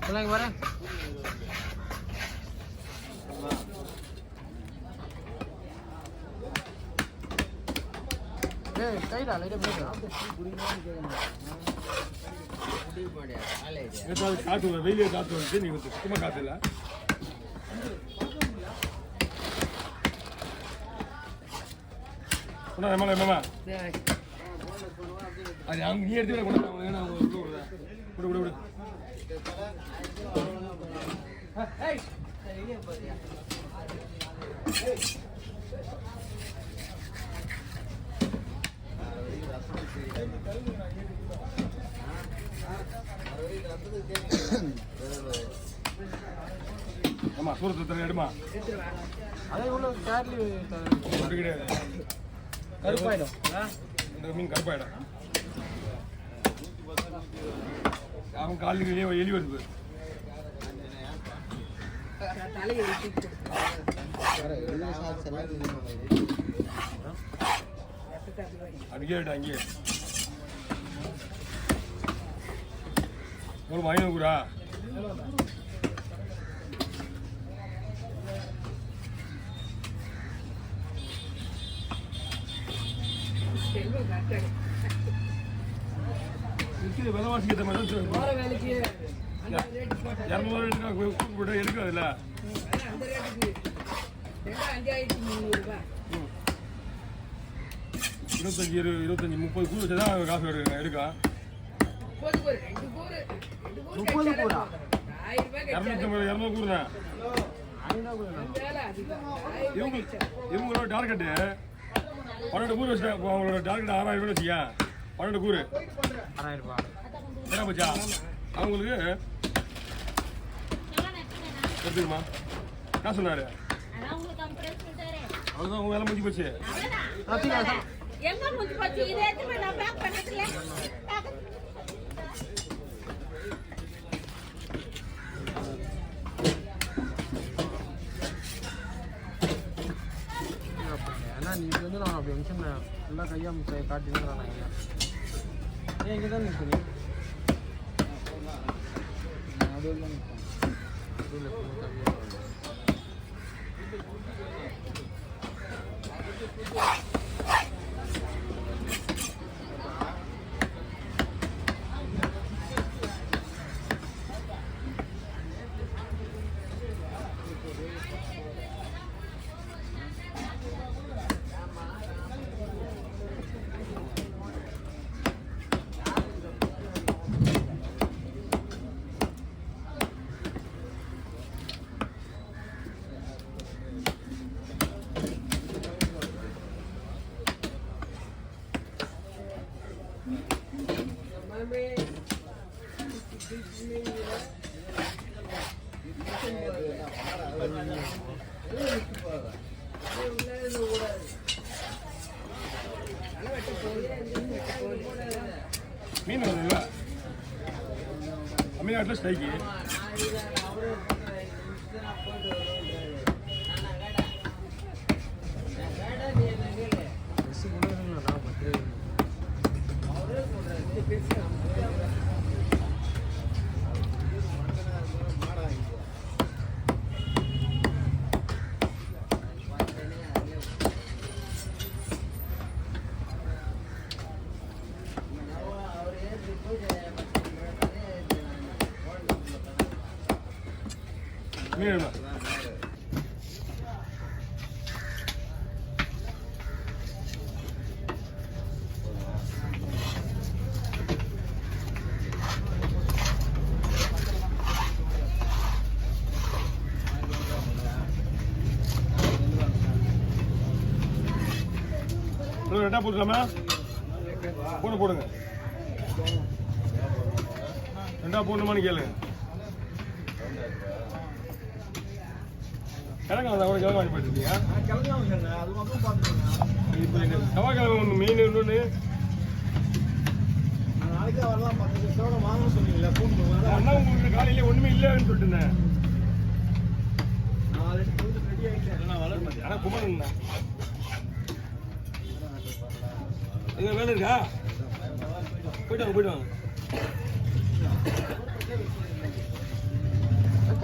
சொல்லுங்க வரேன். ஏய் கைடா லைட்டா போடு. காத்து வெயிலே காத்து வந்து நீ சுத்தமா காத்து இல்ல. மாமா அது அவங்க நீ எடுத்து விட கொடு ஆமா சூரத்து எடுமா அதே உள்ள சார்லி கிடையாது கருப்பாயிடும். இந்த மீன் கருப்பாயிடும். அவன் காலையிலேயே எலி வருது. அங்கே அங்கே ஒரு ஐநூறுரூவா விலைவாசி ஏற்ற மாதிரி தான் எடுக்காதுல்ல. 25 30 கூறு வச்சுதான் காசு எடுக்கா. 200 கூறுண்ணா. இவங்களோட டார்கெட்டு 12 கூறு வச்சுட்டேன். அவங்களோட டார்கெட் 6000 வச்சுக்கா. 12 கூறு 6000 என்ன பச்சா அவங்களுக்கு எடுத்துக்குமா என்ன சொன்னாரு? அவ்வளோதான் உங்க வேலை முடிஞ்சு போச்சு. ஏன்னா நீங்க வந்து நான் அப்படி மிஷன் எல்லாம் கையா காட்டிட்டு ஏன் இங்கே தான் நிற்க நீ மீன் வருதுல்ல தமிழ்நாட்டில் ஸ்ட்ரைக்கு. மீன் ரெண்டா போட்டுக்கலாமா? போடுங்க. ரெண்டா போடணுமான்னு கேளுங்க. கிழங்கு கூட கிழங்கு வாங்கி போயிட்டுருக்கீங்க. இப்போ செவ்வாய்க்கிழமை ஒன்று மீன் இன்னொன்று அண்ணா உங்களுக்கு காலையில ஒன்றுமே இல்லைன்னு சொல்லிட்டுருந்தேன். ஆனால் குமரன் எங்க வேலை இருக்கா? போயிட்டு வாங்க.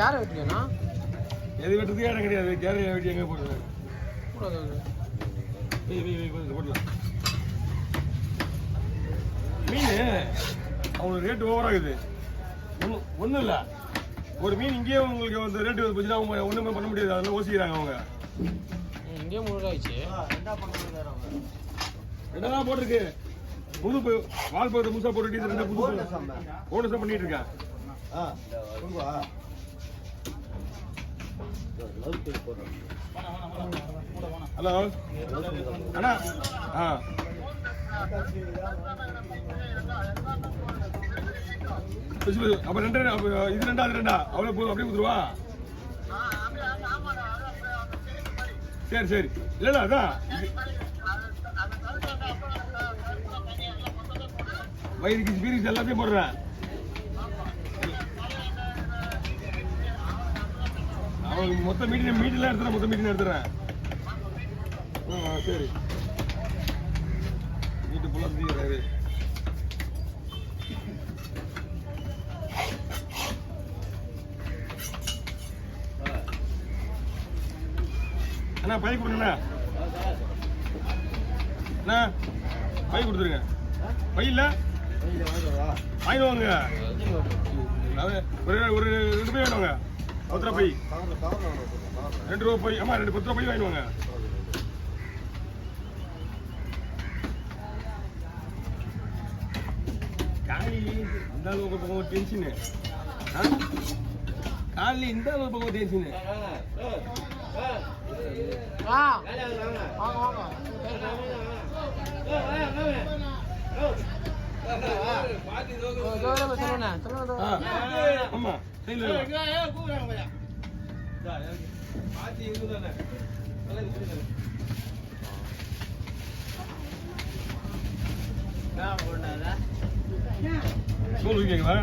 கேரை வெட்டியாண்ணா எது வெட்டுறதுக்கே இடம் கிடையாது. கேரை வெட்டி எங்கே போடுறது? போடலாம். மீன் அவங்களுக்கு ரேட்டு ஓவராகுது. ஒன்றும் இல்லை, ஒரு மீன் இங்கேயே உங்களுக்கு வந்து ரேட்டு போச்சுன்னா அவங்க ஒன்றுமே பண்ண முடியாது. அதெல்லாம் யோசிக்கிறாங்க அவங்க. இங்கேயே 3 ஆயிடுச்சு. ரெண்டாதான் போட்டிருக்கு. புது வால் பகுதி முழுசா போட்டுட்டு ரெண்டா புது போனஸா பண்ணிட்டு இருக்கேன். ஹலோ அண்ணா. அப்ப ரெண்டு இது ரெண்டா அது ரெண்டா அவ்வளோ போதும். அப்படியே கொடுத்துருவா. சரி சரி. இல்லைண்ணா அதான் வயிறுக்கு பீரிக்ஸ் எல்லாத்தையும் போடுறேன். அவங்களுக்கு மொத்த மீட்டிங் எடுத்துறேன். மொத்த மீட்டிங் எடுத்துறேன். சரி வீட்டு ஃபுல்லாக தீர்றாரு. அண்ணா பை கொடுங்கண்ணா. அண்ணா பை கொடுத்துருங்க. பை இல்லை வாங்கி வாங்க. ஒரு 2 பை வேணுங்க. 10 ரூபா பை. 2 ரூபா பை. ஆமா 10 ரூபா பை வாங்கிடுவாங்க. காலையில் இந்த அளவுக்கு பக்கம் டென்ஷனு. காலையில் இந்த அளவுக்கு பக்கம் டென்ஷனு. ஆமா சோல் வைக்கீங்களா?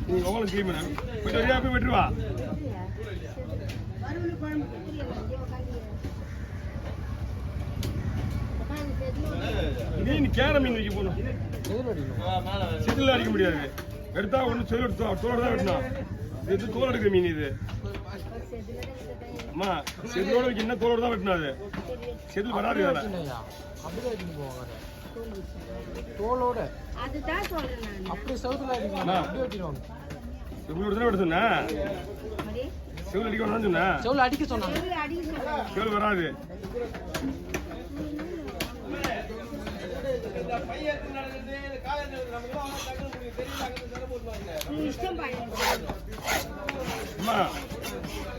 நீங்க உங்களுக்கு கிளீன் பண்ண போயிட்டு வரியா? போய் விட்டுருவா. மீன் கேர மீன் வைக்க போகணும். செதில் அடிக்க முடியாது. எடுத்தா ஒன்று சொல்லி தோட தான் வெட்டணும். இது தோல் எடுக்கிற மீன் இது. அம்மா செதிலோட வைக்க என்ன தோலோட தான் வெட்டணும். அது செதில் வராது. தோலோட அப்படி செவத்துல செவிலோட தானே வெட்ட சொன்னேன். செவில் அடிக்க வேணாம்னு சொன்னேன். செவில் அடிக்க சொன்னாங்க. செவில் வராது. அம்மா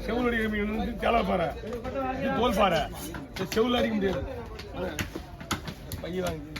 செவில் அடிக்கிற மீன் வந்து தேலா பாறை, இது தோல் பாறை. செவில் அடிக்க முடியாது. பைய வாங்கி